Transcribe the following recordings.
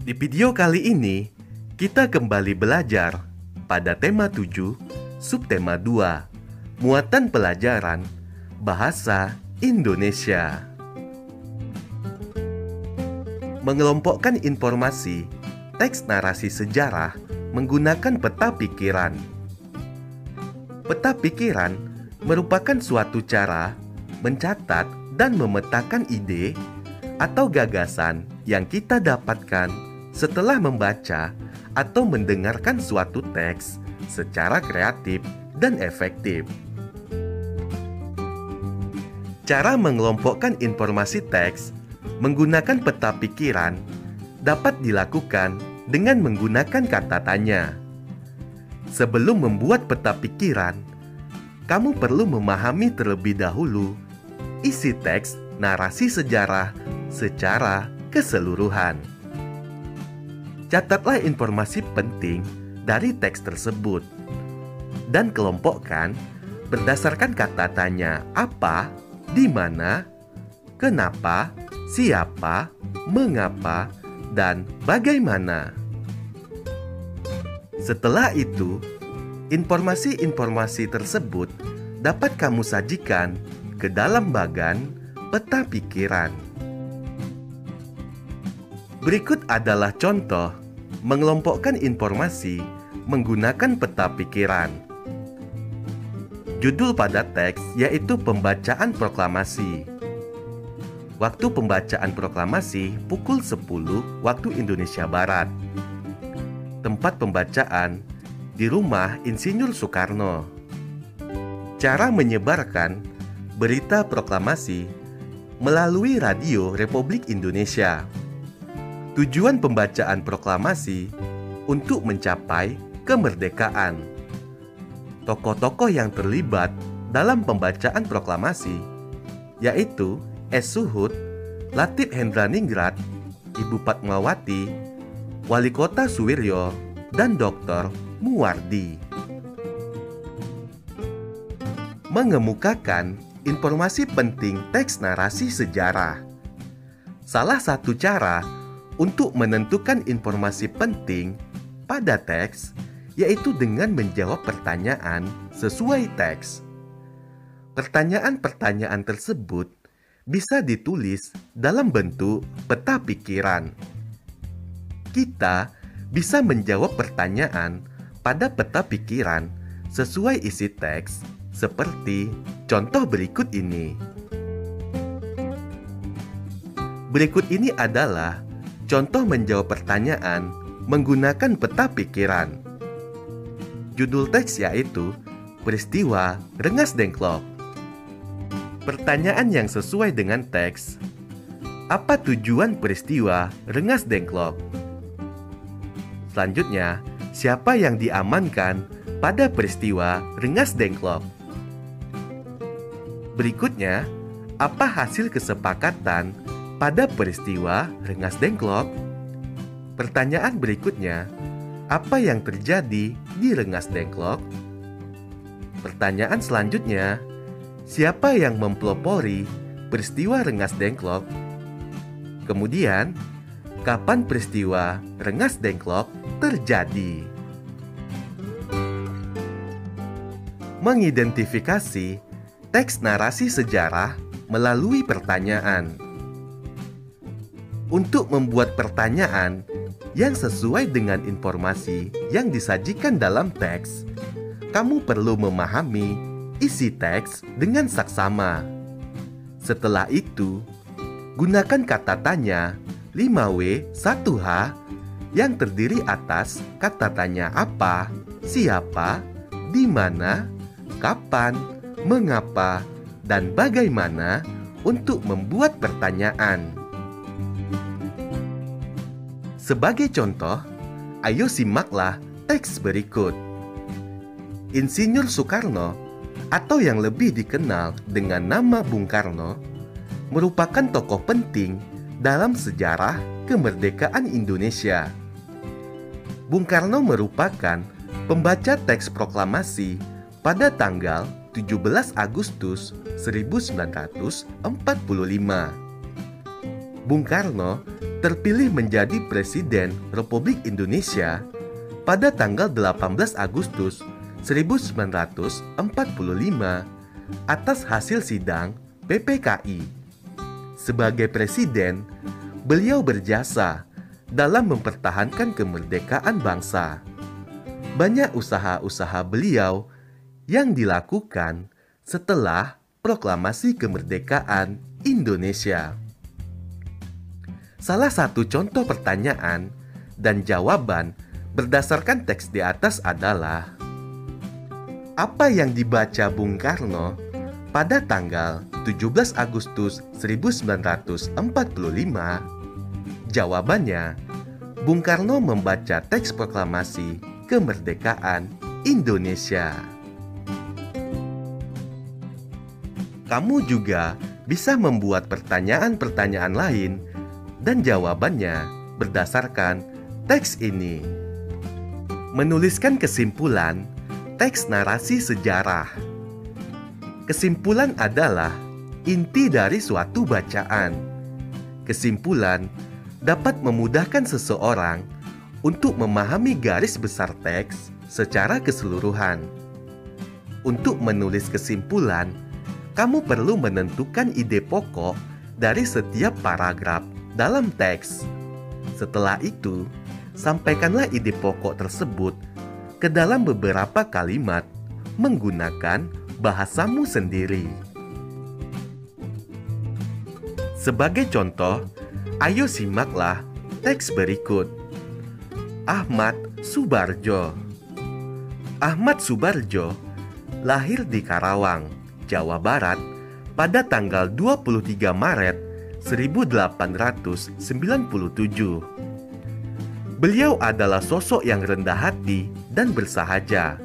Di video kali ini, kita kembali belajar pada tema 7, subtema 2, muatan pelajaran Bahasa Indonesia. Mengelompokkan informasi teks narasi sejarah menggunakan peta pikiran. Peta pikiran merupakan suatu cara mencatat dan memetakan ide atau gagasan yang kita dapatkan setelah membaca atau mendengarkan suatu teks secara kreatif dan efektif. Cara mengelompokkan informasi teks menggunakan peta pikiran dapat dilakukan dengan menggunakan kata tanya. Sebelum membuat peta pikiran, kamu perlu memahami terlebih dahulu isi teks narasi sejarah secara keseluruhan. Catatlah informasi penting dari teks tersebut dan kelompokkan berdasarkan kata tanya apa, di mana, kenapa, siapa, mengapa, dan bagaimana. Setelah itu, informasi-informasi tersebut dapat kamu sajikan ke dalam bagan peta pikiran. Berikut adalah contoh mengelompokkan informasi menggunakan peta pikiran. Judul pada teks yaitu pembacaan proklamasi. Waktu pembacaan proklamasi pukul 10 waktu Indonesia Barat. Tempat pembacaan di rumah Insinyur Soekarno. Cara menyebarkan berita proklamasi melalui Radio Republik Indonesia. Tujuan pembacaan proklamasi untuk mencapai kemerdekaan. Tokoh-tokoh yang terlibat dalam pembacaan proklamasi yaitu S. Suhut, Latif Hendraningrat, Ibu Fatmawati, Wali Kota Suwiryo, dan Dr. Muwardi. Mengemukakan informasi penting teks narasi sejarah. Salah satu cara untuk menentukan informasi penting pada teks yaitu dengan menjawab pertanyaan sesuai teks. Pertanyaan-pertanyaan tersebut bisa ditulis dalam bentuk peta pikiran. Kita bisa menjawab pertanyaan pada peta pikiran sesuai isi teks seperti contoh berikut ini. Berikut ini adalah contoh menjawab pertanyaan menggunakan peta pikiran. Judul teks yaitu Peristiwa Rengas Dengklok. Pertanyaan yang sesuai dengan teks. Apa tujuan peristiwa Rengas Dengklok? Selanjutnya, siapa yang diamankan pada peristiwa Rengas Dengklok? Berikutnya, apa hasil kesepakatan pada peristiwa Rengas Dengklok? Pertanyaan berikutnya, apa yang terjadi di Rengas Dengklok? Pertanyaan selanjutnya, siapa yang mempelopori peristiwa Rengas Dengklok? Kemudian, kapan peristiwa Rengas Dengklok terjadi? Mengidentifikasi teks narasi sejarah melalui pertanyaan. Untuk membuat pertanyaan yang sesuai dengan informasi yang disajikan dalam teks, kamu perlu memahami isi teks dengan saksama. Setelah itu, gunakan kata tanya 5W 1H yang terdiri atas kata tanya apa, siapa, di mana, kapan, mengapa, dan bagaimana untuk membuat pertanyaan. Sebagai contoh, ayo simaklah teks berikut. Insinyur Soekarno, atau yang lebih dikenal dengan nama Bung Karno, merupakan tokoh penting dalam sejarah kemerdekaan Indonesia. Bung Karno merupakan pembaca teks proklamasi pada tanggal 17 Agustus 1945. Bung Karno terpilih menjadi Presiden Republik Indonesia pada tanggal 18 Agustus 1945 atas hasil sidang PPKI. Sebagai presiden, beliau berjasa dalam mempertahankan kemerdekaan bangsa. Banyak usaha-usaha beliau yang dilakukan setelah proklamasi kemerdekaan Indonesia. Salah satu contoh pertanyaan dan jawaban berdasarkan teks di atas adalah: apa yang dibaca Bung Karno pada tanggal 17 Agustus 1945? Jawabannya, Bung Karno membaca teks proklamasi kemerdekaan Indonesia. Kamu juga bisa membuat pertanyaan-pertanyaan lain dan jawabannya berdasarkan teks ini. Menuliskan kesimpulan teks narasi sejarah. Kesimpulan adalah inti dari suatu bacaan. Kesimpulan dapat memudahkan seseorang untuk memahami garis besar teks secara keseluruhan. Untuk menulis kesimpulan, kamu perlu menentukan ide pokok dari setiap paragraf dalam teks. Setelah itu, sampaikanlah ide pokok tersebut ke dalam beberapa kalimat menggunakan bahasamu sendiri. Sebagai contoh, ayo simaklah teks berikut. Ahmad Soebardjo. Ahmad Soebardjo lahir di Karawang, Jawa Barat pada tanggal 23 Maret 1897. Beliau adalah sosok yang rendah hati dan bersahaja.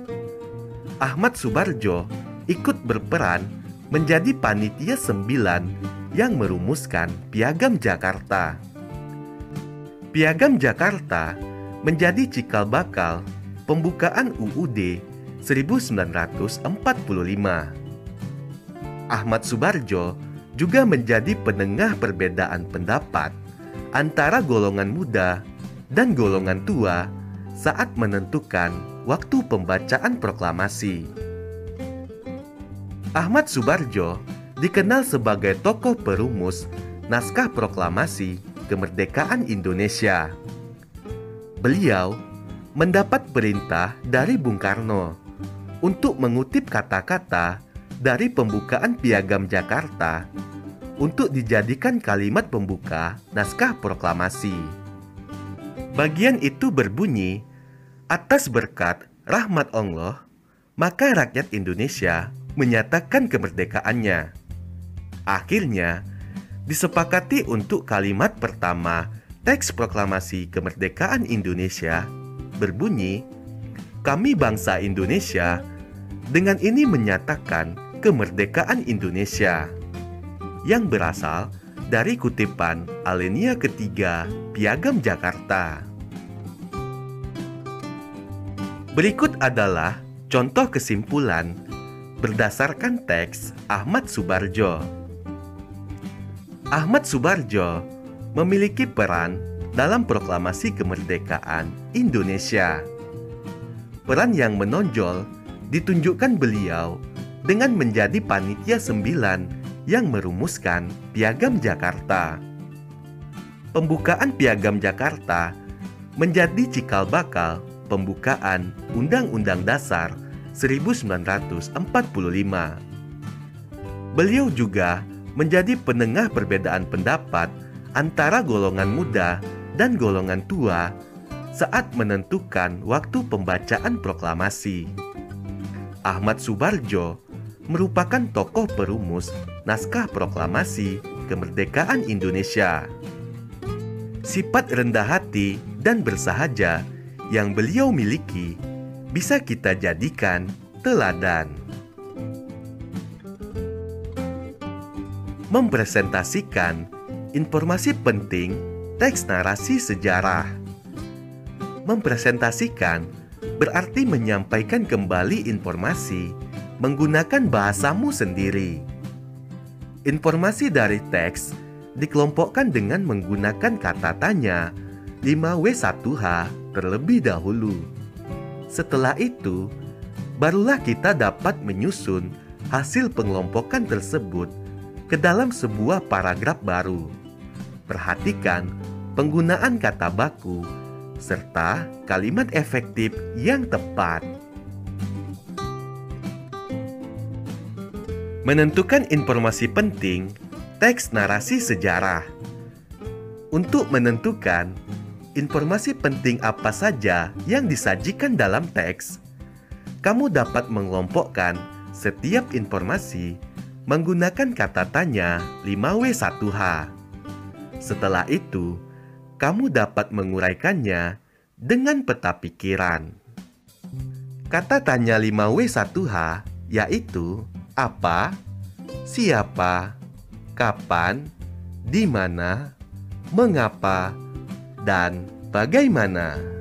Ahmad Soebardjo ikut berperan menjadi panitia 9 yang merumuskan Piagam Jakarta. Piagam Jakarta menjadi cikal bakal pembukaan UUD 1945. Ahmad Soebardjo juga menjadi penengah perbedaan pendapat antara golongan muda dan golongan tua saat menentukan waktu pembacaan proklamasi. Ahmad Soebardjo dikenal sebagai tokoh perumus naskah proklamasi kemerdekaan Indonesia. Beliau mendapat perintah dari Bung Karno untuk mengutip kata-kata dari pembukaan Piagam Jakarta untuk dijadikan kalimat pembuka naskah proklamasi. Bagian itu berbunyi, atas berkat rahmat Allah, maka rakyat Indonesia menyatakan kemerdekaannya. Akhirnya, disepakati untuk kalimat pertama teks proklamasi kemerdekaan Indonesia berbunyi, kami bangsa Indonesia dengan ini menyatakan kemerdekaan Indonesia, yang berasal dari kutipan alinea ketiga Piagam Jakarta. Berikut adalah contoh kesimpulan berdasarkan teks Ahmad Soebardjo. Ahmad Soebardjo memiliki peran dalam proklamasi kemerdekaan Indonesia. Peran yang menonjol ditunjukkan beliau dengan menjadi panitia 9 yang merumuskan Piagam Jakarta. Pembukaan Piagam Jakarta menjadi cikal bakal pembukaan Undang-Undang Dasar 1945. Beliau juga menjadi penengah perbedaan pendapat antara golongan muda dan golongan tua saat menentukan waktu pembacaan proklamasi. Ahmad Soebardjo merupakan tokoh perumus naskah proklamasi kemerdekaan Indonesia. Sifat rendah hati dan bersahaja yang beliau miliki bisa kita jadikan teladan. Mempresentasikan informasi penting teks narasi sejarah. Mempresentasikan berarti menyampaikan kembali informasi menggunakan bahasamu sendiri. Informasi dari teks dikelompokkan dengan menggunakan kata tanya 5W1H terlebih dahulu. Setelah itu, barulah kita dapat menyusun hasil pengelompokan tersebut ke dalam sebuah paragraf baru. Perhatikan penggunaan kata baku serta kalimat efektif yang tepat. Menentukan informasi penting, teks narasi sejarah. Untuk menentukan informasi penting apa saja yang disajikan dalam teks, kamu dapat mengelompokkan setiap informasi menggunakan kata tanya 5W1H. Setelah itu, kamu dapat menguraikannya dengan peta pikiran. Kata tanya 5W1H yaitu apa, siapa, kapan, di mana, mengapa, dan bagaimana.